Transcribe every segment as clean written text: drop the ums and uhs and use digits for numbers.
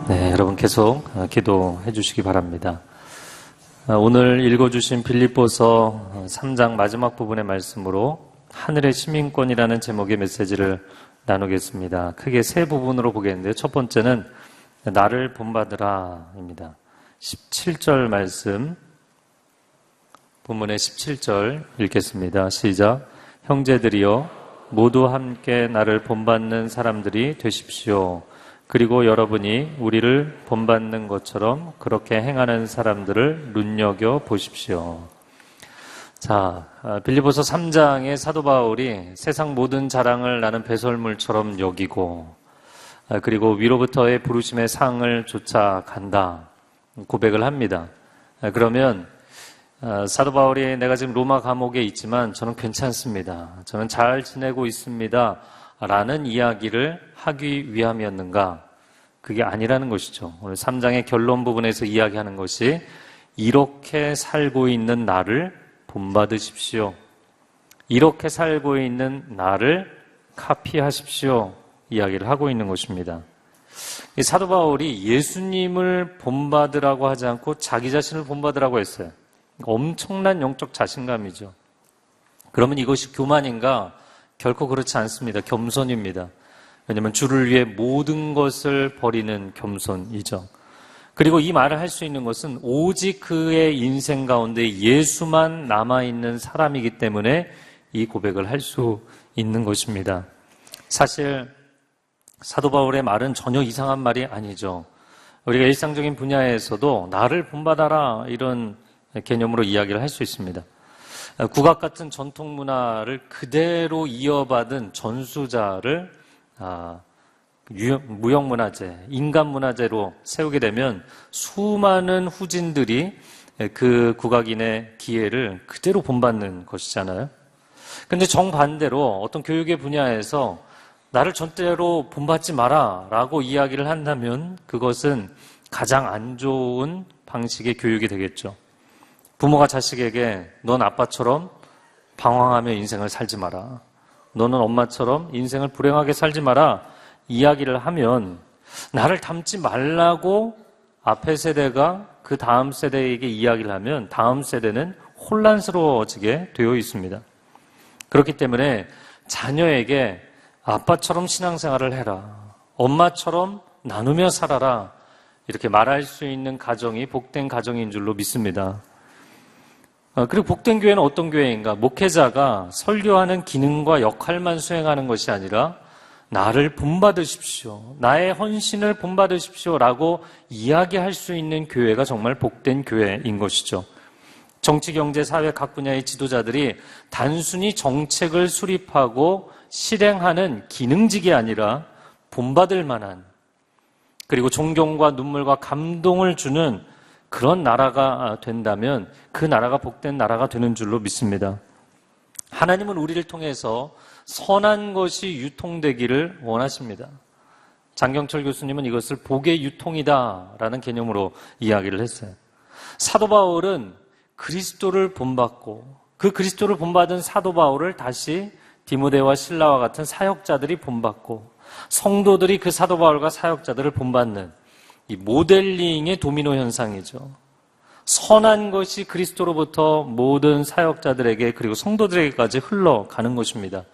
네, 여러분 계속 기도해 주시기 바랍니다. 오늘 읽어주신 빌립보서 3장 마지막 부분의 말씀으로 하늘의 시민권이라는 제목의 메시지를 나누겠습니다. 크게 세 부분으로 보겠는데요. 첫 번째는 나를 본받으라 입니다. 17절 말씀, 본문의 17절 읽겠습니다. 시작. 형제들이여 모두 함께 나를 본받는 사람들이 되십시오. 그리고 여러분이 우리를 본받는 것처럼 그렇게 행하는 사람들을 눈여겨 보십시오. 자, 빌립보서 3장의 사도 바울이 세상 모든 자랑을 나는 배설물처럼 여기고 그리고 위로부터의 부르심의 상을 쫓아간다 고백을 합니다. 그러면 사도 바울이 내가 지금 로마 감옥에 있지만 저는 괜찮습니다. 저는 잘 지내고 있습니다. 라는 이야기를 하기 위함이었는가? 그게 아니라는 것이죠. 오늘 3장의 결론 부분에서 이야기하는 것이 이렇게 살고 있는 나를 본받으십시오. 이렇게 살고 있는 나를 카피하십시오. 이야기를 하고 있는 것입니다. 사도 바울이 예수님을 본받으라고 하지 않고 자기 자신을 본받으라고 했어요. 엄청난 영적 자신감이죠. 그러면 이것이 교만인가? 결코 그렇지 않습니다. 겸손입니다. 왜냐하면 주를 위해 모든 것을 버리는 겸손이죠. 그리고 이 말을 할 수 있는 것은 오직 그의 인생 가운데 예수만 남아있는 사람이기 때문에 이 고백을 할 수 있는 것입니다. 사실 사도 바울의 말은 전혀 이상한 말이 아니죠. 우리가 일상적인 분야에서도 나를 본받아라 이런 개념으로 이야기를 할 수 있습니다. 국악 같은 전통 문화를 그대로 이어받은 전수자를 무형문화재, 인간문화재로 세우게 되면 수많은 후진들이 그 국악인의 기회를 그대로 본받는 것이잖아요. 그런데 정반대로 어떤 교육의 분야에서 나를 전대로 본받지 마라 라고 이야기를 한다면 그것은 가장 안 좋은 방식의 교육이 되겠죠. 부모가 자식에게 넌 아빠처럼 방황하며 인생을 살지 마라. 너는 엄마처럼 인생을 불행하게 살지 마라. 이야기를 하면 나를 닮지 말라고 앞의 세대가 그 다음 세대에게 이야기를 하면 다음 세대는 혼란스러워지게 되어 있습니다. 그렇기 때문에 자녀에게 아빠처럼 신앙생활을 해라. 엄마처럼 나누며 살아라. 이렇게 말할 수 있는 가정이 복된 가정인 줄로 믿습니다. 그리고 복된 교회는 어떤 교회인가? 목회자가 설교하는 기능과 역할만 수행하는 것이 아니라 나를 본받으십시오. 나의 헌신을 본받으십시오. 라고 이야기할 수 있는 교회가 정말 복된 교회인 것이죠. 정치, 경제, 사회 각 분야의 지도자들이 단순히 정책을 수립하고 실행하는 기능직이 아니라 본받을 만한 그리고 존경과 눈물과 감동을 주는 그런 나라가 된다면 그 나라가 복된 나라가 되는 줄로 믿습니다. 하나님은 우리를 통해서 선한 것이 유통되기를 원하십니다. 장경철 교수님은 이것을 복의 유통이다라는 개념으로 이야기를 했어요. 사도 바울은 그리스도를 본받고 그 그리스도를 본받은 사도 바울을 다시 디모데와 실라와 같은 사역자들이 본받고 성도들이 그 사도 바울과 사역자들을 본받는 이 모델링의 도미노 현상이죠. 선한 것이 그리스도로부터 모든 사역자들에게 그리고 성도들에게까지 흘러가는 것입니다.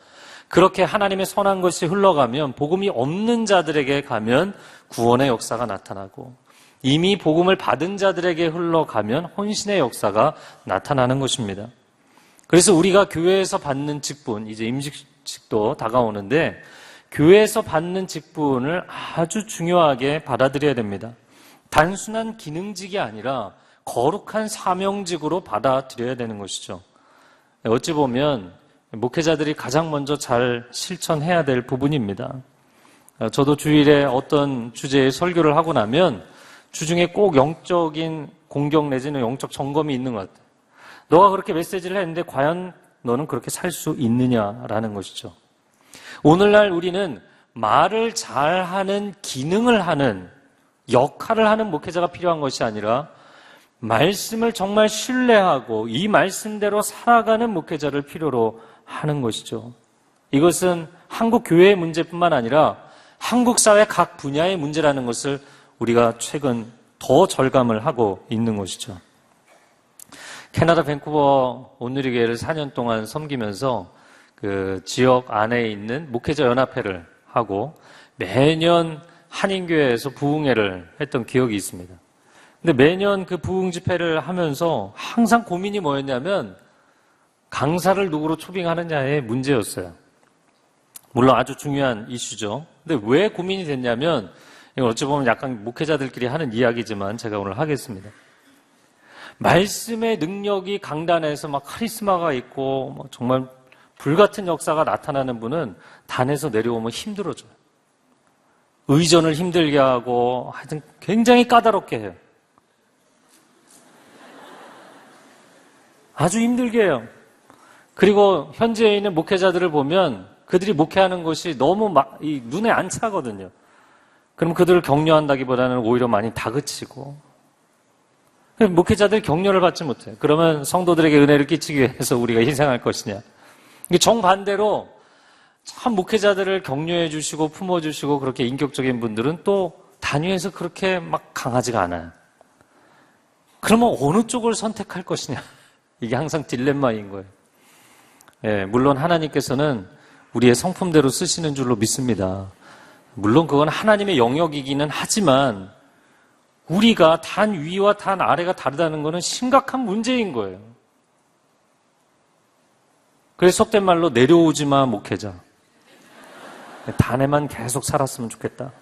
그렇게 하나님의 선한 것이 흘러가면 복음이 없는 자들에게 가면 구원의 역사가 나타나고 이미 복음을 받은 자들에게 흘러가면 헌신의 역사가 나타나는 것입니다. 그래서 우리가 교회에서 받는 직분, 이제 임직도 다가오는데 교회에서 받는 직분을 아주 중요하게 받아들여야 됩니다. 단순한 기능직이 아니라 거룩한 사명직으로 받아들여야 되는 것이죠. 어찌 보면 목회자들이 가장 먼저 잘 실천해야 될 부분입니다. 저도 주일에 어떤 주제의 설교를 하고 나면 주중에 꼭 영적인 공격 내지는 영적 점검이 있는 것 같아요. 너가 그렇게 메시지를 했는데 과연 너는 그렇게 살 수 있느냐라는 것이죠. 오늘날 우리는 말을 잘하는 기능을 하는 역할을 하는 목회자가 필요한 것이 아니라 말씀을 정말 신뢰하고 이 말씀대로 살아가는 목회자를 필요로 하는 것이죠. 이것은 한국 교회의 문제뿐만 아니라 한국 사회 각 분야의 문제라는 것을 우리가 최근 더 절감을 하고 있는 것이죠. 캐나다 밴쿠버 온누리교회를 4년 동안 섬기면서 그 지역 안에 있는 목회자 연합회를 하고 매년 한인교회에서 부흥회를 했던 기억이 있습니다. 근데 매년 그 부흥 집회를 하면서 항상 고민이 뭐였냐면 강사를 누구로 초빙하느냐의 문제였어요. 물론 아주 중요한 이슈죠. 근데 왜 고민이 됐냐면 이건 어찌 보면 약간 목회자들끼리 하는 이야기지만 제가 오늘 하겠습니다. 말씀의 능력이 강단에서 막 카리스마가 있고 정말 불같은 역사가 나타나는 분은 단에서 내려오면 힘들어져요. 의전을 힘들게 하고 하여튼 굉장히 까다롭게 해요. 아주 힘들게 해요. 그리고 현지에 있는 목회자들을 보면 그들이 목회하는 것이 너무 눈에 안 차거든요. 그럼 그들을 격려한다기보다는 오히려 많이 다그치고 목회자들이 격려를 받지 못해요. 그러면 성도들에게 은혜를 끼치기 위해서 우리가 희생할 것이냐. 정반대로 참 목회자들을 격려해 주시고 품어 주시고 그렇게 인격적인 분들은 또 단위에서 그렇게 막 강하지가 않아요. 그러면 어느 쪽을 선택할 것이냐. 이게 항상 딜레마인 거예요. 예, 물론 하나님께서는 우리의 성품대로 쓰시는 줄로 믿습니다. 물론 그건 하나님의 영역이기는 하지만 우리가 단 위와 단 아래가 다르다는 것은 심각한 문제인 거예요. 그래서 속된 말로 내려오지 마 목회자. 단에만 계속 살았으면 좋겠다.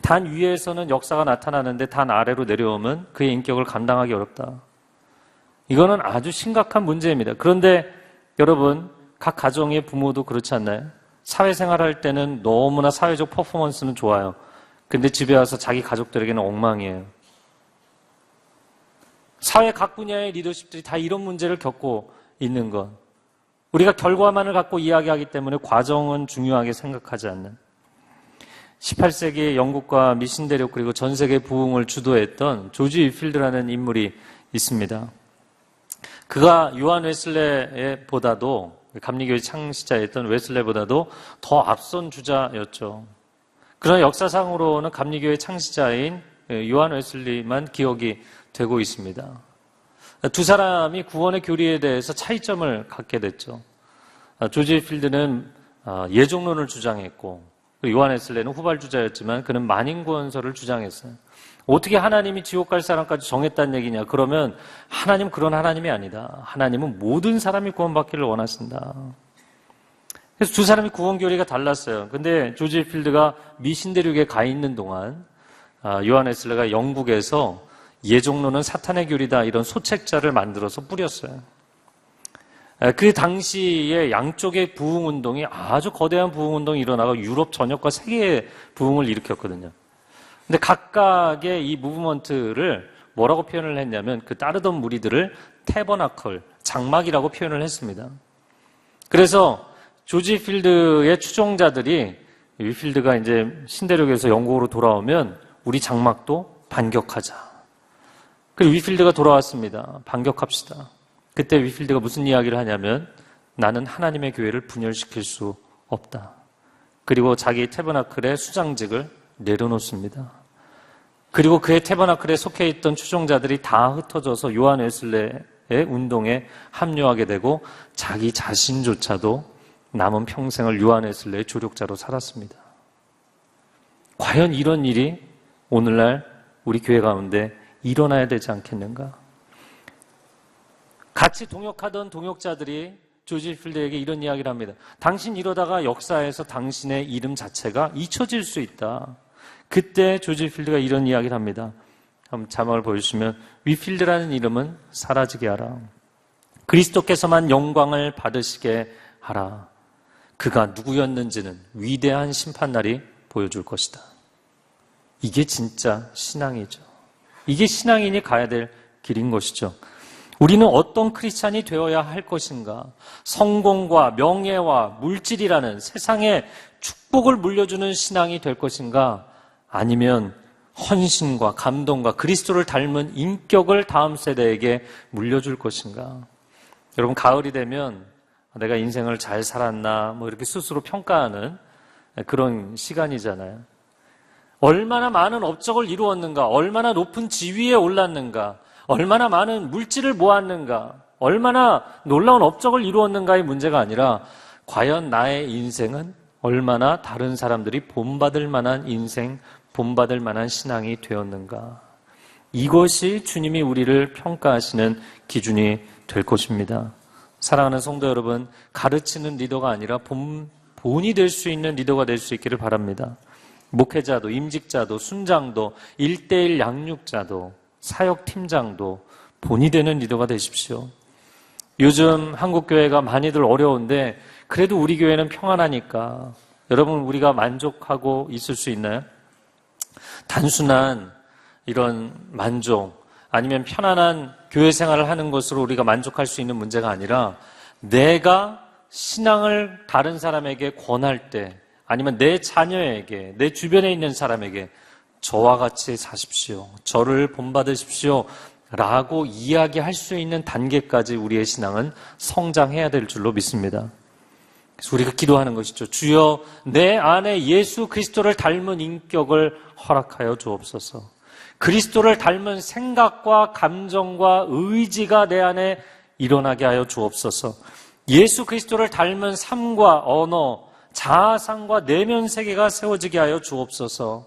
단 위에서는 역사가 나타나는데 단 아래로 내려오면 그의 인격을 감당하기 어렵다. 이거는 아주 심각한 문제입니다. 그런데 여러분, 각 가정의 부모도 그렇지 않나요? 사회생활 할 때는 너무나 사회적 퍼포먼스는 좋아요. 근데 집에 와서 자기 가족들에게는 엉망이에요. 사회 각 분야의 리더십들이 다 이런 문제를 겪고 있는 것. 우리가 결과만을 갖고 이야기하기 때문에 과정은 중요하게 생각하지 않는 18세기 영국과 미신 대륙 그리고 전 세계 부흥을 주도했던 조지 위필드라는 인물이 있습니다. 그가 요한 웨슬레보다도 감리교회 창시자였던 웨슬레보다도 더 앞선 주자였죠. 그러나 역사상으로는 감리교회 창시자인 요한 웨슬리만 기억이 되고 있습니다. 두 사람이 구원의 교리에 대해서 차이점을 갖게 됐죠. 조지 필드는 예종론을 주장했고 요한 웨슬레는 후발주자였지만 그는 만인구원설을 주장했어요. 어떻게 하나님이 지옥 갈 사람까지 정했다는 얘기냐? 그러면 하나님 그런 하나님이 아니다. 하나님은 모든 사람이 구원받기를 원하신다. 그래서 두 사람이 구원 교리가 달랐어요. 근데 조지 필드가 미신 대륙에 가 있는 동안 요한 웨슬레가 영국에서 예종론은 사탄의 교리다 이런 소책자를 만들어서 뿌렸어요. 그 당시에 양쪽의 부흥운동이 아주 거대한 부흥운동이 일어나고 유럽 전역과 세계의 부흥을 일으켰거든요. 근데 각각의 이 무브먼트를 뭐라고 표현을 했냐면 그 따르던 무리들을 태버나클, 장막이라고 표현을 했습니다. 그래서 조지 필드의 추종자들이 위필드가 이제 신대륙에서 영국으로 돌아오면 우리 장막도 반격하자. 그리고 위필드가 돌아왔습니다. 반격합시다. 그때 위필드가 무슨 이야기를 하냐면 나는 하나님의 교회를 분열시킬 수 없다. 그리고 자기 태버나클의 수장직을 내려놓습니다. 그리고 그의 태버나클에 속해 있던 추종자들이 다 흩어져서 요한 웨슬레의 운동에 합류하게 되고 자기 자신조차도 남은 평생을 요한 웨슬레의 조력자로 살았습니다. 과연 이런 일이 오늘날 우리 교회 가운데 일어나야 되지 않겠는가? 같이 동역하던 동역자들이 조지 필드에게 이런 이야기를 합니다. 당신 이러다가 역사에서 당신의 이름 자체가 잊혀질 수 있다. 그때 조지 필드가 이런 이야기를 합니다. 한번 자막을 보여주시면 위필드라는 이름은 사라지게 하라. 그리스도께서만 영광을 받으시게 하라. 그가 누구였는지는 위대한 심판날이 보여줄 것이다. 이게 진짜 신앙이죠. 이게 신앙인이 가야 될 길인 것이죠. 우리는 어떤 크리스찬이 되어야 할 것인가? 성공과 명예와 물질이라는 세상의 축복을 물려주는 신앙이 될 것인가? 아니면 헌신과 감동과 그리스도를 닮은 인격을 다음 세대에게 물려줄 것인가? 여러분, 가을이 되면 내가 인생을 잘 살았나 이렇게 스스로 평가하는 그런 시간이잖아요. 얼마나 많은 업적을 이루었는가, 얼마나 높은 지위에 올랐는가, 얼마나 많은 물질을 모았는가, 얼마나 놀라운 업적을 이루었는가의 문제가 아니라 과연 나의 인생은 얼마나 다른 사람들이 본받을 만한 인생, 본받을 만한 신앙이 되었는가. 이것이 주님이 우리를 평가하시는 기준이 될 것입니다. 사랑하는 성도 여러분, 가르치는 리더가 아니라 본이 될 수 있는 리더가 될 수 있기를 바랍니다. 목회자도, 임직자도, 순장도, 1:1 양육자도, 사역팀장도 본이 되는 리더가 되십시오. 요즘 한국교회가 많이들 어려운데 그래도 우리 교회는 평안하니까 여러분, 우리가 만족하고 있을 수 있나요? 단순한 이런 만족 아니면 편안한 교회 생활을 하는 것으로 우리가 만족할 수 있는 문제가 아니라 내가 신앙을 다른 사람에게 권할 때 아니면 내 자녀에게, 내 주변에 있는 사람에게 저와 같이 사십시오, 저를 본받으십시오 라고 이야기할 수 있는 단계까지 우리의 신앙은 성장해야 될 줄로 믿습니다. 그래서 우리가 기도하는 것이죠. 주여, 내 안에 예수 그리스도를 닮은 인격을 허락하여 주옵소서. 그리스도를 닮은 생각과 감정과 의지가 내 안에 일어나게 하여 주옵소서. 예수 그리스도를 닮은 삶과 언어, 자아상과 내면 세계가 세워지게 하여 주옵소서.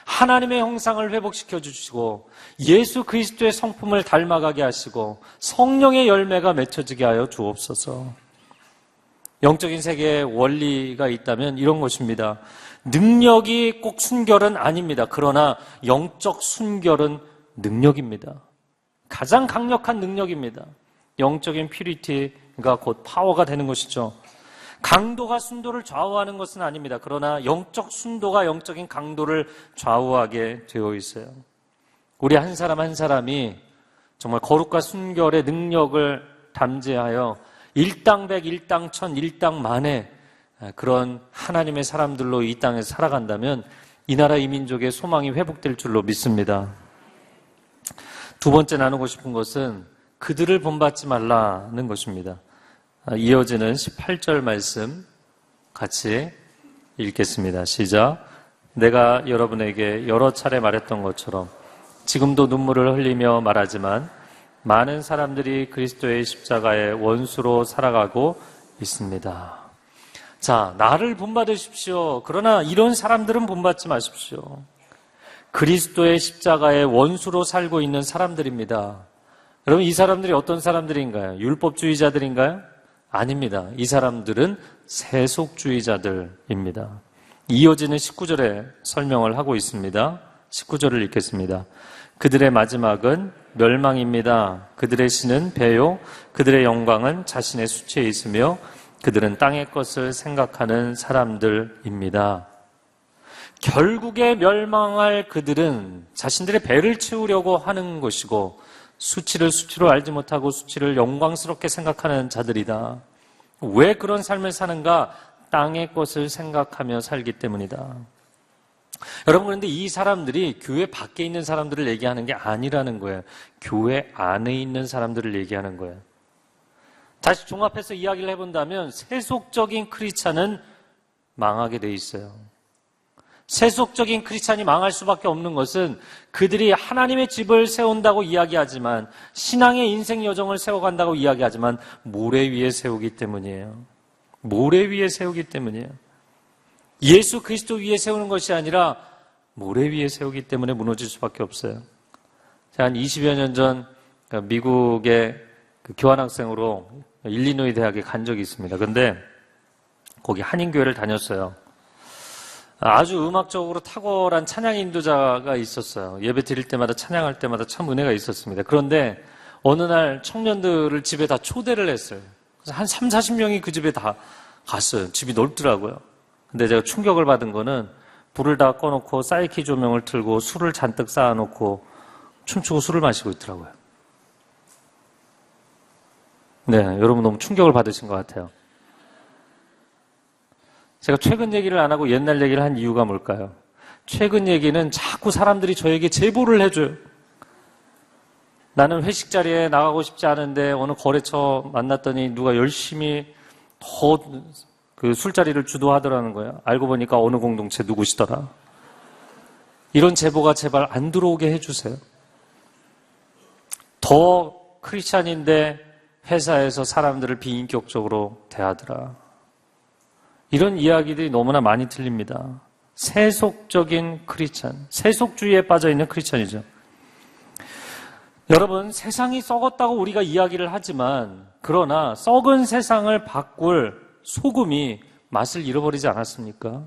하나님의 형상을 회복시켜 주시고 예수 그리스도의 성품을 닮아가게 하시고 성령의 열매가 맺혀지게 하여 주옵소서. 영적인 세계에 원리가 있다면 이런 것입니다. 능력이 꼭 순결은 아닙니다. 그러나 영적 순결은 능력입니다. 가장 강력한 능력입니다. 영적인 퓨리티가 곧 파워가 되는 것이죠. 강도가 순도를 좌우하는 것은 아닙니다. 그러나 영적 순도가 영적인 강도를 좌우하게 되어 있어요. 우리 한 사람 한 사람이 정말 거룩과 순결의 능력을 담재하여 일당백, 일당천, 일당만의 그런 하나님의 사람들로 이 땅에서 살아간다면 이 나라 이 민족의 소망이 회복될 줄로 믿습니다. 두 번째 나누고 싶은 것은 그들을 본받지 말라는 것입니다. 이어지는 18절 말씀 같이 읽겠습니다. 시작. 내가 여러분에게 여러 차례 말했던 것처럼 지금도 눈물을 흘리며 말하지만 많은 사람들이 그리스도의 십자가의 원수로 살아가고 있습니다. 자, 나를 본받으십시오. 그러나 이런 사람들은 본받지 마십시오. 그리스도의 십자가의 원수로 살고 있는 사람들입니다. 여러분, 이 사람들이 어떤 사람들인가요? 율법주의자들인가요? 아닙니다. 이 사람들은 세속주의자들입니다. 이어지는 19절에 설명을 하고 있습니다. 19절을 읽겠습니다. 그들의 마지막은 멸망입니다. 그들의 신은 배요, 그들의 영광은 자신의 수치에 있으며 그들은 땅의 것을 생각하는 사람들입니다. 결국에 멸망할 그들은 자신들의 배를 채우려고 하는 것이고 수치를 수치로 알지 못하고 수치를 영광스럽게 생각하는 자들이다. 왜 그런 삶을 사는가? 땅의 것을 생각하며 살기 때문이다. 여러분, 그런데 이 사람들이 교회 밖에 있는 사람들을 얘기하는 게 아니라는 거예요. 교회 안에 있는 사람들을 얘기하는 거예요. 다시 종합해서 이야기를 해본다면 세속적인 크리스찬은 망하게 돼 있어요. 세속적인 크리스찬이 망할 수밖에 없는 것은 그들이 하나님의 집을 세운다고 이야기하지만 신앙의 인생 여정을 세워간다고 이야기하지만 모래 위에 세우기 때문이에요. 모래 위에 세우기 때문이에요. 예수 그리스도 위에 세우는 것이 아니라 모래 위에 세우기 때문에 무너질 수밖에 없어요. 제가 한 20여 년 전 미국의 교환학생으로 일리노이 대학에 간 적이 있습니다. 그런데 거기 한인교회를 다녔어요. 아주 음악적으로 탁월한 찬양 인도자가 있었어요. 예배 드릴 때마다 찬양할 때마다 참 은혜가 있었습니다. 그런데 어느 날 청년들을 집에 다 초대를 했어요. 그래서 한 3, 40명이 그 집에 다 갔어요. 집이 넓더라고요. 근데 제가 충격을 받은 거는 불을 다 꺼놓고 사이키 조명을 틀고 술을 잔뜩 쌓아놓고 춤추고 술을 마시고 있더라고요. 네, 여러분 너무 충격을 받으신 것 같아요. 제가 최근 얘기를 안 하고 옛날 얘기를 한 이유가 뭘까요? 최근 얘기는 자꾸 사람들이 저에게 제보를 해줘요. 나는 회식 자리에 나가고 싶지 않은데 어느 거래처 만났더니 누가 열심히 더 그 술자리를 주도하더라는 거예요. 알고 보니까 어느 공동체 누구시더라. 이런 제보가 제발 안 들어오게 해주세요. 더 크리스찬인데 회사에서 사람들을 비인격적으로 대하더라. 이런 이야기들이 너무나 많이 들립니다. 세속적인 크리스찬, 세속주의에 빠져있는 크리스찬이죠. 여러분, 세상이 썩었다고 우리가 이야기를 하지만 그러나 썩은 세상을 바꿀 소금이 맛을 잃어버리지 않았습니까?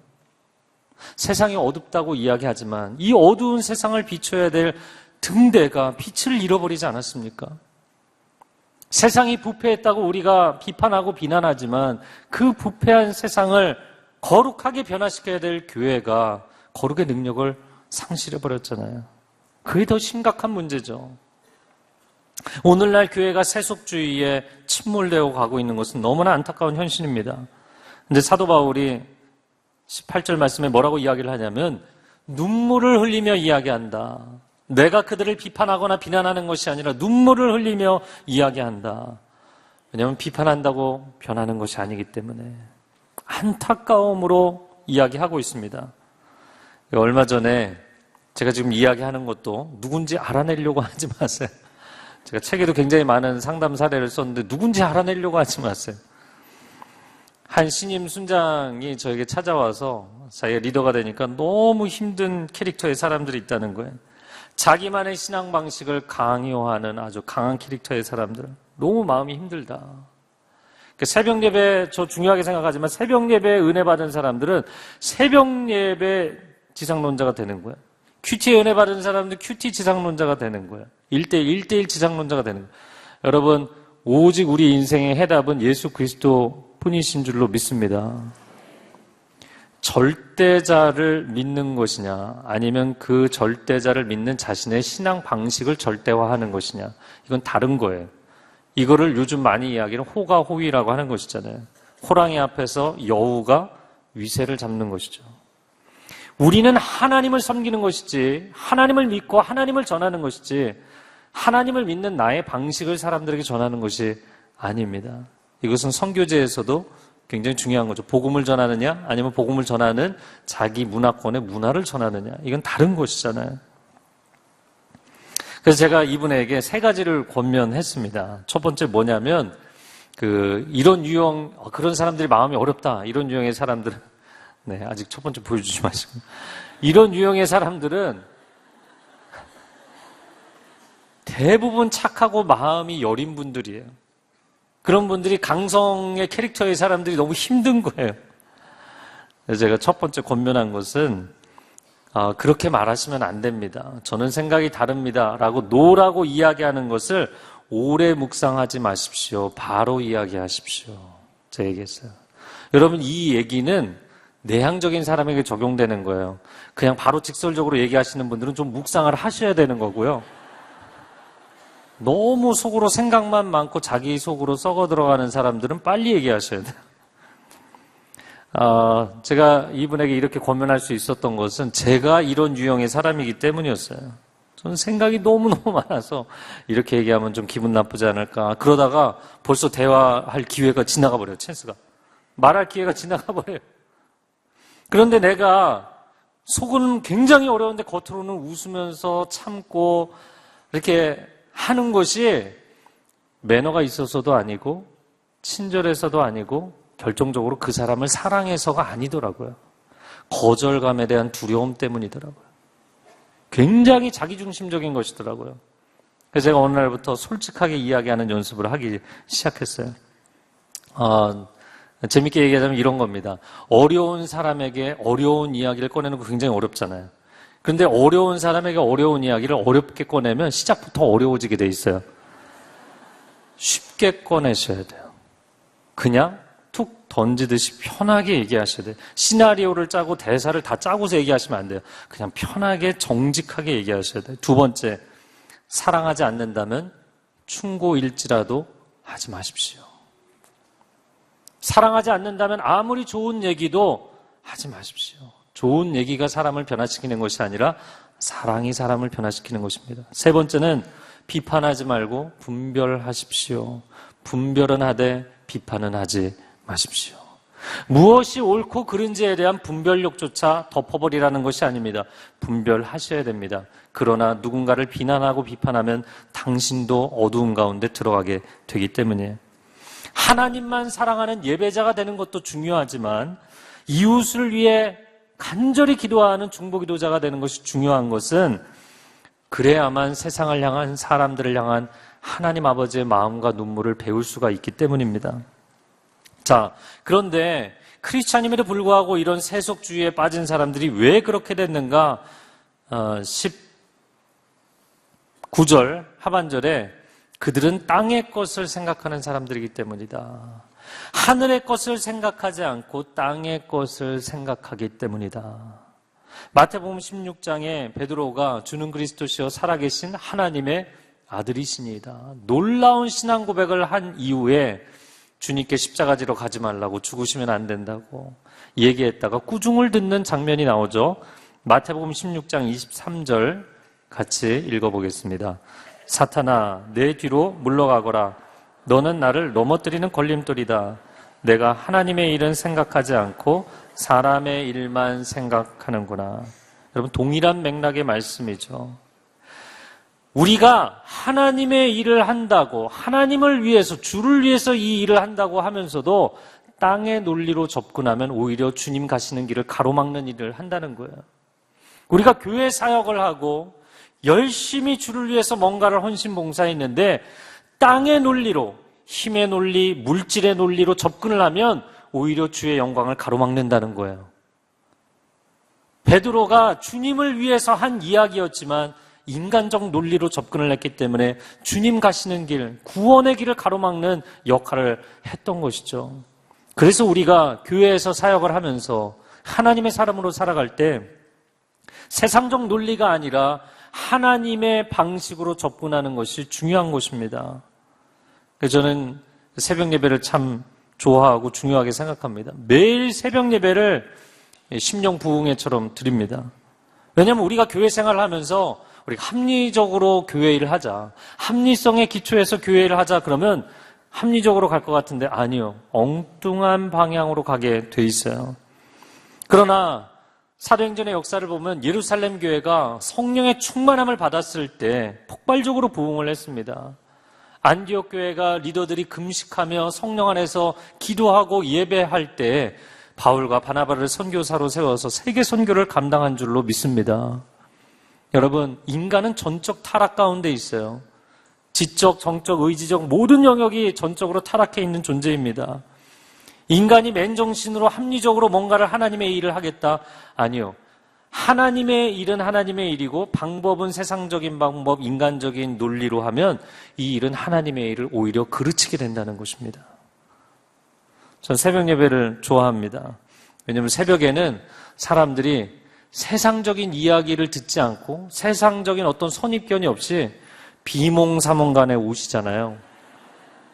세상이 어둡다고 이야기하지만 이 어두운 세상을 비춰야 될 등대가 빛을 잃어버리지 않았습니까? 세상이 부패했다고 우리가 비판하고 비난하지만 그 부패한 세상을 거룩하게 변화시켜야 될 교회가 거룩의 능력을 상실해버렸잖아요. 그게 더 심각한 문제죠. 오늘날 교회가 세속주의에 침몰되어 가고 있는 것은 너무나 안타까운 현실입니다. 근데 사도 바울이 18절 말씀에 뭐라고 이야기를 하냐면 눈물을 흘리며 이야기한다. 내가 그들을 비판하거나 비난하는 것이 아니라 눈물을 흘리며 이야기한다. 왜냐하면 비판한다고 변하는 것이 아니기 때문에 안타까움으로 이야기하고 있습니다. 얼마 전에 제가 지금 이야기하는 것도 누군지 알아내려고 하지 마세요. 제가 책에도 굉장히 많은 상담 사례를 썼는데 누군지 알아내려고 하지 마세요. 한 신임 순장이 저에게 찾아와서 자기가 리더가 되니까 너무 힘든 캐릭터의 사람들이 있다는 거예요. 자기만의 신앙 방식을 강요하는 아주 강한 캐릭터의 사람들. 너무 마음이 힘들다. 새벽 예배, 저 중요하게 생각하지만 새벽 예배에 은혜 받은 사람들은 새벽 예배 지상론자가 되는 거예요. 큐티에 은혜 받은 사람들은 큐티 지상론자가 되는 거예요. 1대1 지상론자가 되는 거예요. 여러분, 오직 우리 인생의 해답은 예수 그리스도 뿐이신 줄로 믿습니다. 절대자를 믿는 것이냐, 아니면 그 절대자를 믿는 자신의 신앙 방식을 절대화하는 것이냐, 이건 다른 거예요. 이거를 요즘 많이 이야기하는 호가호위라고 하는 것이잖아요. 호랑이 앞에서 여우가 위세를 잡는 것이죠. 우리는 하나님을 섬기는 것이지, 하나님을 믿고 하나님을 전하는 것이지, 하나님을 믿는 나의 방식을 사람들에게 전하는 것이 아닙니다. 이것은 선교제에서도 굉장히 중요한 거죠. 복음을 전하느냐, 아니면 복음을 전하는 자기 문화권의 문화를 전하느냐, 이건 다른 것이잖아요. 그래서 제가 이분에게 세 가지를 권면했습니다. 첫 번째 뭐냐면, 이런 유형, 그런 사람들이 마음이 어렵다. 이런 유형의 사람들은, 네, 아직 첫 번째 보여주지 마시고. 이런 유형의 사람들은 대부분 착하고 마음이 여린 분들이에요. 그런 분들이 강성의 캐릭터의 사람들이 너무 힘든 거예요. 그래서 제가 첫 번째 권면한 것은, 그렇게 말하시면 안 됩니다. 저는 생각이 다릅니다. 라고 노라고 이야기하는 것을 오래 묵상하지 마십시오. 바로 이야기하십시오. 제가 얘기했어요. 여러분, 이 얘기는 내향적인 사람에게 적용되는 거예요. 그냥 바로 직설적으로 얘기하시는 분들은 좀 묵상을 하셔야 되는 거고요. 너무 속으로 생각만 많고 자기 속으로 썩어 들어가는 사람들은 빨리 얘기하셔야 돼요. 제가 이분에게 이렇게 권면할 수 있었던 것은 제가 이런 유형의 사람이기 때문이었어요. 저는 생각이 너무너무 많아서 이렇게 얘기하면 좀 기분 나쁘지 않을까. 그러다가 벌써 대화할 기회가 지나가 버려요. 찬스가. 말할 기회가 지나가 버려요. 그런데 내가 속은 굉장히 어려운데 겉으로는 웃으면서 참고 이렇게 하는 것이 매너가 있어서도 아니고 친절해서도 아니고 결정적으로 그 사람을 사랑해서가 아니더라고요. 거절감에 대한 두려움 때문이더라고요. 굉장히 자기중심적인 것이더라고요. 그래서 제가 어느 날부터 솔직하게 이야기하는 연습을 하기 시작했어요. 재밌게 얘기하자면 이런 겁니다. 어려운 사람에게 어려운 이야기를 꺼내는 거 굉장히 어렵잖아요. 그런데 어려운 사람에게 어려운 이야기를 어렵게 꺼내면 시작부터 어려워지게 돼 있어요. 쉽게 꺼내셔야 돼요. 그냥 툭 던지듯이 편하게 얘기하셔야 돼요. 시나리오를 짜고 대사를 다 짜고서 얘기하시면 안 돼요. 그냥 편하게 정직하게 얘기하셔야 돼요. 두 번째, 사랑하지 않는다면 충고일지라도 하지 마십시오. 사랑하지 않는다면 아무리 좋은 얘기도 하지 마십시오. 좋은 얘기가 사람을 변화시키는 것이 아니라 사랑이 사람을 변화시키는 것입니다. 세 번째는 비판하지 말고 분별하십시오. 분별은 하되 비판은 하지 마십시오. 무엇이 옳고 그른지에 대한 분별력조차 덮어버리라는 것이 아닙니다. 분별하셔야 됩니다. 그러나 누군가를 비난하고 비판하면 당신도 어두움 가운데 들어가게 되기 때문이에요. 하나님만 사랑하는 예배자가 되는 것도 중요하지만 이웃을 위해 간절히 기도하는 중보기도자가 되는 것이 중요한 것은 그래야만 세상을 향한 사람들을 향한 하나님 아버지의 마음과 눈물을 배울 수가 있기 때문입니다. 자, 그런데 크리스찬임에도 불구하고 이런 세속주의에 빠진 사람들이 왜 그렇게 됐는가? 19절 하반절에 그들은 땅의 것을 생각하는 사람들이기 때문이다. 하늘의 것을 생각하지 않고 땅의 것을 생각하기 때문이다. 마태복음 16장에 베드로가 주는 그리스도시여 살아계신 하나님의 아들이시니이다. 놀라운 신앙 고백을 한 이후에 주님께 십자가 지러 가지 말라고, 죽으시면 안 된다고 얘기했다가 꾸중을 듣는 장면이 나오죠. 마태복음 16장 23절 같이 읽어보겠습니다. 사탄아, 내 뒤로 물러가거라. 너는 나를 넘어뜨리는 걸림돌이다. 내가 하나님의 일은 생각하지 않고 사람의 일만 생각하는구나. 여러분, 동일한 맥락의 말씀이죠. 우리가 하나님의 일을 한다고, 하나님을 위해서, 주를 위해서 이 일을 한다고 하면서도 땅의 논리로 접근하면 오히려 주님 가시는 길을 가로막는 일을 한다는 거예요. 우리가 교회 사역을 하고 열심히 주를 위해서 뭔가를 헌신봉사했는데 땅의 논리로, 힘의 논리, 물질의 논리로 접근을 하면 오히려 주의 영광을 가로막는다는 거예요. 베드로가 주님을 위해서 한 이야기였지만 인간적 논리로 접근을 했기 때문에 주님 가시는 길, 구원의 길을 가로막는 역할을 했던 것이죠. 그래서 우리가 교회에서 사역을 하면서 하나님의 사람으로 살아갈 때 세상적 논리가 아니라 하나님의 방식으로 접근하는 것이 중요한 것입니다. 그래서 저는 새벽 예배를 참 좋아하고 중요하게 생각합니다. 매일 새벽 예배를 심령 부흥회처럼 드립니다. 왜냐하면 우리가 교회 생활을 하면서 우리가 합리적으로 교회 일을 하자, 합리성에 기초해서 교회 일을 하자 그러면 합리적으로 갈 것 같은데 아니요. 엉뚱한 방향으로 가게 돼 있어요. 그러나 사도행전의 역사를 보면 예루살렘 교회가 성령의 충만함을 받았을 때 폭발적으로 부흥을 했습니다. 안디옥 교회가 리더들이 금식하며 성령 안에서 기도하고 예배할 때 바울과 바나바를 선교사로 세워서 세계 선교를 감당한 줄로 믿습니다. 여러분, 인간은 전적 타락 가운데 있어요. 지적, 정적, 의지적 모든 영역이 전적으로 타락해 있는 존재입니다. 인간이 맨정신으로 합리적으로 뭔가를 하나님의 일을 하겠다? 아니요. 하나님의 일은 하나님의 일이고 방법은 세상적인 방법, 인간적인 논리로 하면 이 일은 하나님의 일을 오히려 그르치게 된다는 것입니다. 전 새벽 예배를 좋아합니다. 왜냐하면 새벽에는 사람들이 세상적인 이야기를 듣지 않고 세상적인 어떤 선입견이 없이 비몽사몽간에 오시잖아요.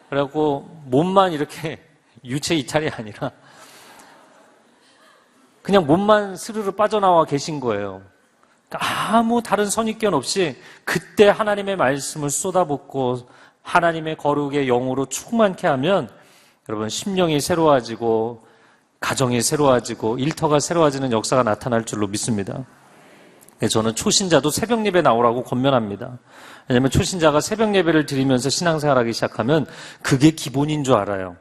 그래갖고 몸만 이렇게 유체 이탈이 아니라 그냥 몸만 스르르 빠져나와 계신 거예요. 그러니까 아무 다른 선입견 없이 그때 하나님의 말씀을 쏟아붓고 하나님의 거룩의 영으로 충만케 하면 여러분 심령이 새로워지고 가정이 새로워지고 일터가 새로워지는 역사가 나타날 줄로 믿습니다. 저는 초신자도 새벽 예배 나오라고 권면합니다. 왜냐하면 초신자가 새벽 예배를 드리면서 신앙생활하기 시작하면 그게 기본인 줄 알아요.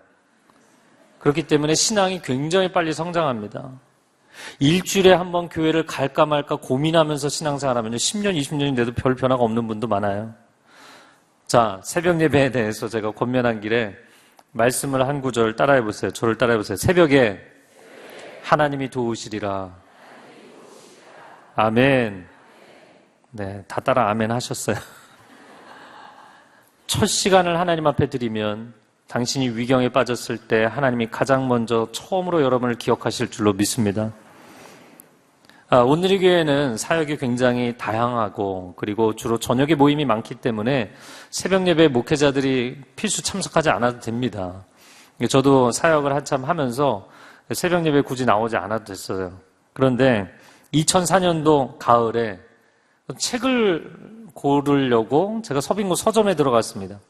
그렇기 때문에 신앙이 굉장히 빨리 성장합니다. 일주일에 한 번 교회를 갈까 말까 고민하면서 신앙생활하면 10년, 20년이 돼도 별 변화가 없는 분도 많아요. 자, 새벽 예배에 대해서 제가 권면한 길에 말씀을 한 구절 따라해 보세요. 저를 따라해 보세요. 새벽에 하나님이 도우시리라. 아멘. 네, 다 따라 아멘 하셨어요. 첫 시간을 하나님 앞에 드리면 당신이 위경에 빠졌을 때 하나님이 가장 먼저 처음으로 여러분을 기억하실 줄로 믿습니다. 오늘의 교회는 사역이 굉장히 다양하고 그리고 주로 저녁에 모임이 많기 때문에 새벽 예배 목회자들이 필수 참석하지 않아도 됩니다. 저도 사역을 한참 하면서 새벽 예배 굳이 나오지 않아도 됐어요. 그런데 2004년도 가을에 책을 고르려고 제가 서빙고 서점에 들어갔습니다.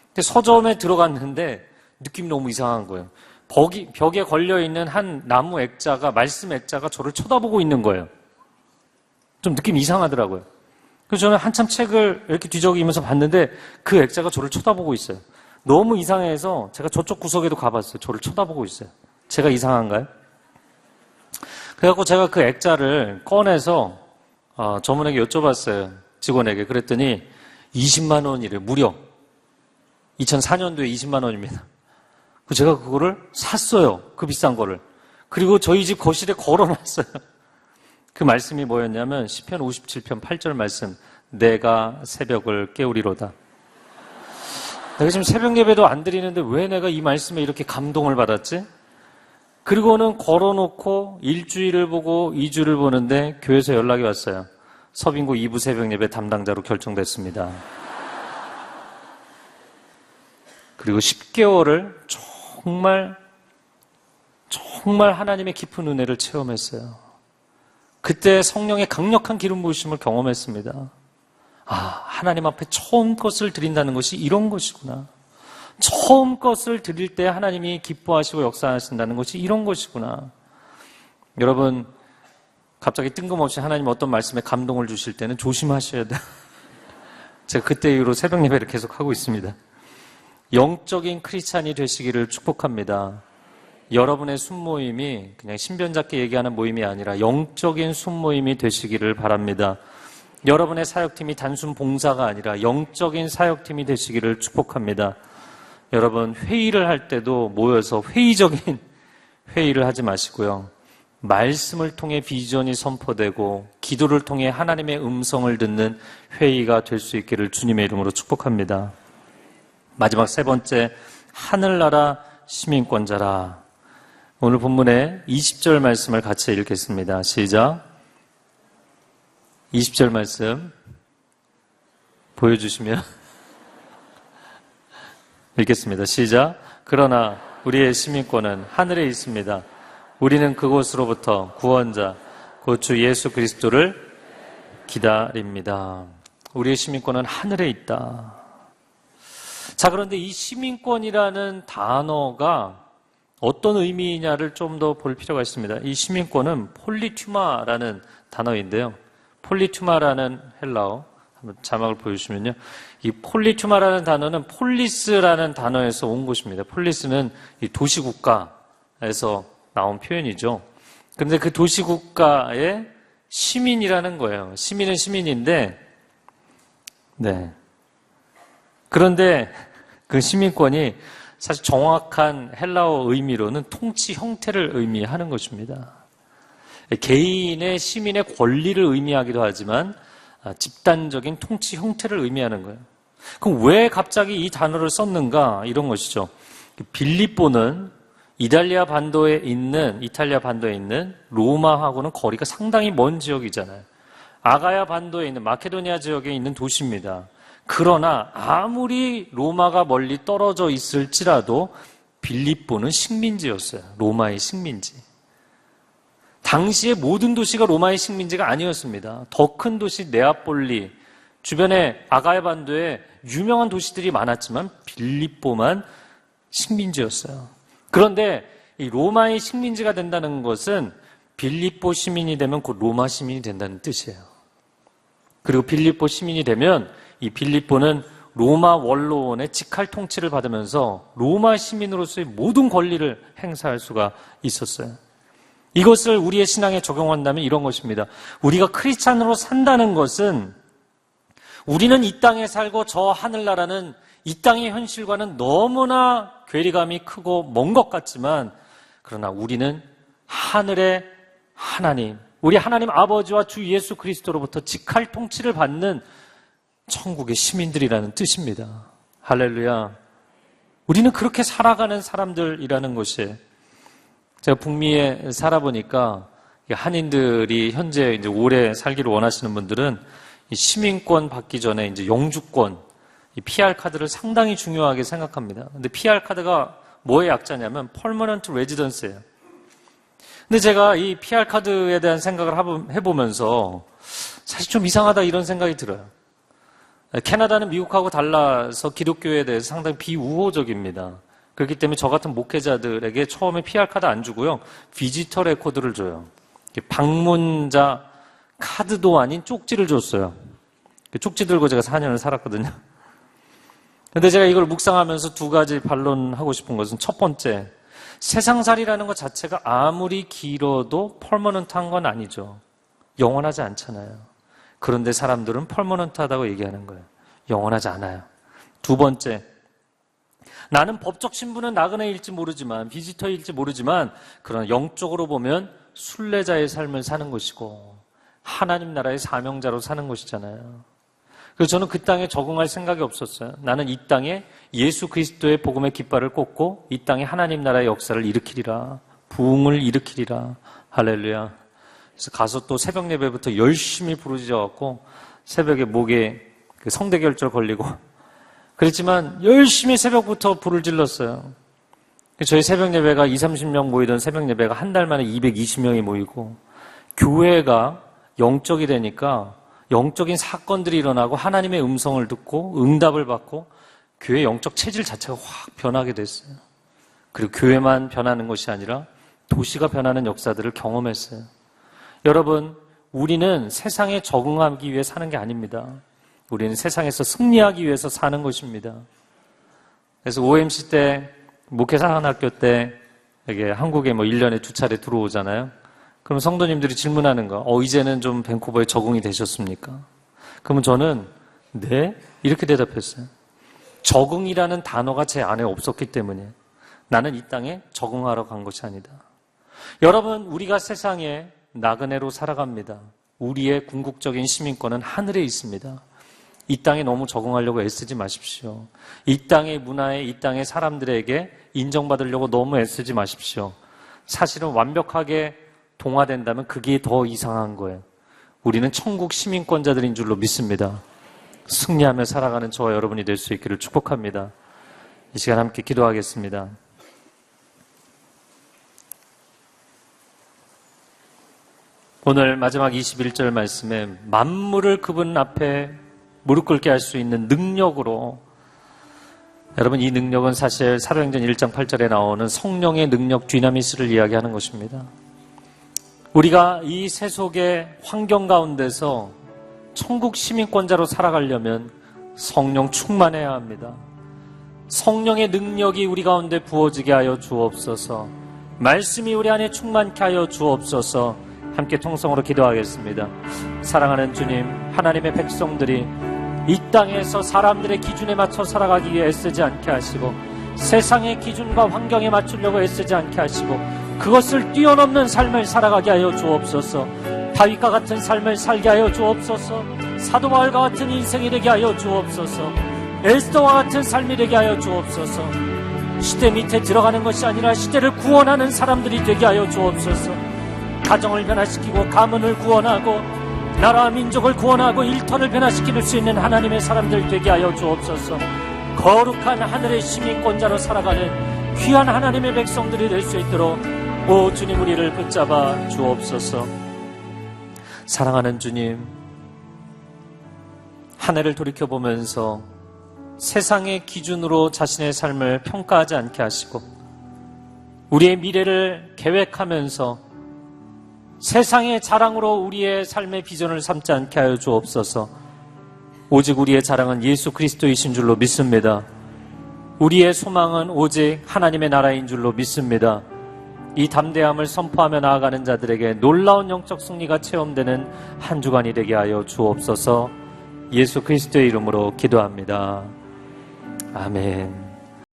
근데 서점에 들어갔는데 느낌이 너무 이상한 거예요. 벽에 걸려있는 한 나무 액자가, 말씀 액자가 저를 쳐다보고 있는 거예요. 좀 느낌이 이상하더라고요. 그래서 저는 한참 책을 이렇게 뒤적이면서 봤는데 그 액자가 저를 쳐다보고 있어요. 너무 이상해서 제가 저쪽 구석에도 가봤어요. 저를 쳐다보고 있어요. 제가 이상한가요? 그래갖고 제가 그 액자를 꺼내서 저분에게 여쭤봤어요. 직원에게. 그랬더니 20만 원이래요. 무려. 2004년도에 20만 원입니다. 제가 그거를 샀어요. 그 비싼 거를. 그리고 저희 집 거실에 걸어놨어요. 그 말씀이 뭐였냐면 시편 57편 8절 말씀. 내가 새벽을 깨우리로다. 내가 지금 새벽 예배도 안 드리는데 왜 내가 이 말씀에 이렇게 감동을 받았지? 그리고는 걸어놓고 일주일을 보고 2주를 보는데 교회에서 연락이 왔어요. 서빙고 2부 새벽 예배 담당자로 결정됐습니다. 그리고 10개월을 정말 하나님의 깊은 은혜를 체험했어요. 그때 성령의 강력한 기름 부으심을 경험했습니다. 하나님 앞에 처음 것을 드린다는 것이 이런 것이구나. 처음 것을 드릴 때 하나님이 기뻐하시고 역사하신다는 것이 이런 것이구나. 여러분, 갑자기 뜬금없이 하나님 어떤 말씀에 감동을 주실 때는 조심하셔야 돼요. 제가 그때 이후로 새벽 예배를 계속하고 있습니다. 영적인 크리스찬이 되시기를 축복합니다. 여러분의 순모임이 그냥 신변잡게 얘기하는 모임이 아니라 영적인 순모임이 되시기를 바랍니다. 여러분의 사역팀이 단순 봉사가 아니라 영적인 사역팀이 되시기를 축복합니다. 여러분, 회의를 할 때도 모여서 회의적인 회의를 하지 마시고요. 말씀을 통해 비전이 선포되고 기도를 통해 하나님의 음성을 듣는 회의가 될 수 있기를 주님의 이름으로 축복합니다. 마지막 세 번째, 하늘나라 시민권자라. 오늘 본문의 20절 말씀을 같이 읽겠습니다. 시작. 20절 말씀 보여주시면 읽겠습니다. 시작. 그러나 우리의 시민권은 하늘에 있습니다. 우리는 그곳으로부터 구원자 곧 주 예수 그리스도를 기다립니다. 우리의 시민권은 하늘에 있다. 자, 그런데 이 시민권이라는 단어가 어떤 의미냐를 좀 더 볼 필요가 있습니다. 이 시민권은 폴리투마라는 단어인데요. 폴리투마라는 헬라어, 한번 자막을 보여주시면요. 이 폴리투마라는 단어는 폴리스라는 단어에서 온 것입니다. 폴리스는 이 도시국가에서 나온 표현이죠. 그런데 그 도시국가의 시민이라는 거예요. 시민은 시민인데, 네. 그런데 그 시민권이 사실 정확한 헬라어 의미로는 통치 형태를 의미하는 것입니다. 개인의 시민의 권리를 의미하기도 하지만 집단적인 통치 형태를 의미하는 거예요. 그럼 왜 갑자기 이 단어를 썼는가? 이런 것이죠. 빌립보는 이탈리아 반도에 있는 로마하고는 거리가 상당히 먼 지역이잖아요. 아가야 반도에 있는 마케도니아 지역에 있는 도시입니다. 그러나 아무리 로마가 멀리 떨어져 있을지라도 빌립보는 식민지였어요. 로마의 식민지. 당시의 모든 도시가 로마의 식민지가 아니었습니다. 더 큰 도시 네아폴리, 주변에 아가야 반도에 유명한 도시들이 많았지만 빌립보만 식민지였어요. 그런데 이 로마의 식민지가 된다는 것은 빌립보 시민이 되면 곧 로마 시민이 된다는 뜻이에요. 그리고 빌립보 시민이 되면 이 빌립보는 로마 원로원의 직할 통치를 받으면서 로마 시민으로서의 모든 권리를 행사할 수가 있었어요. 이것을 우리의 신앙에 적용한다면 이런 것입니다. 우리가 크리스찬으로 산다는 것은 우리는 이 땅에 살고 저 하늘나라는 이 땅의 현실과는 너무나 괴리감이 크고 먼 것 같지만 그러나 우리는 하늘의 하나님, 우리 하나님 아버지와 주 예수 그리스도로부터 직할 통치를 받는 천국의 시민들이라는 뜻입니다. 할렐루야. 우리는 그렇게 살아가는 사람들이라는 것이에요. 제가 북미에 살아보니까 한인들이 현재 이제 오래 살기를 원하시는 분들은 이 시민권 받기 전에 이제 영주권, 이 PR 카드를 상당히 중요하게 생각합니다. 근데 PR 카드가 뭐의 약자냐면 Permanent Residence예요. 근데 제가 이 PR 카드에 대한 생각을 해보면서 사실 좀 이상하다 이런 생각이 들어요. 캐나다는 미국하고 달라서 기독교에 대해서 상당히 비우호적입니다. 그렇기 때문에 저 같은 목회자들에게 처음에 PR 카드 안 주고요. 비지터 레코드를 줘요. 방문자 카드도 아닌 쪽지를 줬어요. 쪽지 들고 제가 4년을 살았거든요. 근데 제가 이걸 묵상하면서 두 가지 반론하고 싶은 것은, 첫 번째, 세상살이라는 것 자체가 아무리 길어도 퍼머넌트한 건 아니죠. 영원하지 않잖아요. 그런데 사람들은 퍼머넌트하다고 얘기하는 거예요. 영원하지 않아요. 두 번째, 나는 법적 신분은 나그네일지 모르지만, 비지터일지 모르지만, 그러나 영적으로 보면 순례자의 삶을 사는 것이고 하나님 나라의 사명자로 사는 것이잖아요. 그래서 저는 그 땅에 적응할 생각이 없었어요. 나는 이 땅에 예수 그리스도의 복음의 깃발을 꽂고 이 땅에 하나님 나라의 역사를 일으키리라, 부흥을 일으키리라. 할렐루야. 그래서 가서 또 새벽 예배부터 열심히 부르짖어갖고 새벽에 목에 그 성대결절 걸리고 그랬지만 열심히 새벽부터 불을 질렀어요. 저희 새벽 예배가 20-30명 모이던 새벽 예배가 한 달 만에 220명이 모이고, 교회가 영적이 되니까 영적인 사건들이 일어나고 하나님의 음성을 듣고 응답을 받고 교회 영적 체질 자체가 확 변하게 됐어요. 그리고 교회만 변하는 것이 아니라 도시가 변하는 역사들을 경험했어요. 여러분, 우리는 세상에 적응하기 위해 사는 게 아닙니다. 우리는 세상에서 승리하기 위해서 사는 것입니다. 그래서 OMC 때, 목회사관학교 때 이게 한국에 1년에 2차례 들어오잖아요. 그럼 성도님들이 질문하는 거, 이제는 좀 밴쿠버에 적응이 되셨습니까? 그러면 저는 네? 이렇게 대답했어요. 적응이라는 단어가 제 안에 없었기 때문에 나는 이 땅에 적응하러 간 것이 아니다. 여러분, 우리가 세상에 나그네로 살아갑니다. 우리의 궁극적인 시민권은 하늘에 있습니다. 이 땅에 너무 적응하려고 애쓰지 마십시오. 이 땅의 문화에, 이 땅의 사람들에게 인정받으려고 너무 애쓰지 마십시오. 사실은 완벽하게 동화된다면 그게 더 이상한 거예요. 우리는 천국 시민권자들인 줄로 믿습니다. 승리하며 살아가는 저와 여러분이 될 수 있기를 축복합니다. 이 시간 함께 기도하겠습니다. 오늘 마지막 21절 말씀에 만물을 그분 앞에 무릎 꿇게 할 수 있는 능력으로, 여러분, 이 능력은 사실 사도행전 1장 8절에 나오는 성령의 능력 뒤나미스를 이야기하는 것입니다. 우리가 이 세속의 환경 가운데서 천국 시민권자로 살아가려면 성령 충만해야 합니다. 성령의 능력이 우리 가운데 부어지게 하여 주옵소서. 말씀이 우리 안에 충만케 하여 주옵소서. 함께 통성으로 기도하겠습니다. 사랑하는 주님, 하나님의 백성들이 이 땅에서 사람들의 기준에 맞춰 살아가기 위해 애쓰지 않게 하시고, 세상의 기준과 환경에 맞추려고 애쓰지 않게 하시고, 그것을 뛰어넘는 삶을 살아가게 하여 주옵소서. 다윗과 같은 삶을 살게 하여 주옵소서. 사도 바울과 같은 인생이 되게 하여 주옵소서. 에스더와 같은 삶이 되게 하여 주옵소서. 시대 밑에 들어가는 것이 아니라 시대를 구원하는 사람들이 되게 하여 주옵소서. 가정을 변화시키고 가문을 구원하고 나라와 민족을 구원하고 일터를 변화시킬 수 있는 하나님의 사람들 되게 하여 주옵소서. 거룩한 하늘의 시민권자로 살아가는 귀한 하나님의 백성들이 될 수 있도록 오 주님, 우리를 붙잡아 주옵소서. 사랑하는 주님, 한 해를 돌이켜보면서 세상의 기준으로 자신의 삶을 평가하지 않게 하시고, 우리의 미래를 계획하면서 세상의 자랑으로 우리의 삶의 비전을 삼지 않게 하여 주옵소서. 오직 우리의 자랑은 예수 그리스도이신 줄로 믿습니다. 우리의 소망은 오직 하나님의 나라인 줄로 믿습니다. 이 담대함을 선포하며 나아가는 자들에게 놀라운 영적 승리가 체험되는 한 주간이 되게 하여 주옵소서. 예수 그리스도의 이름으로 기도합니다. 아멘.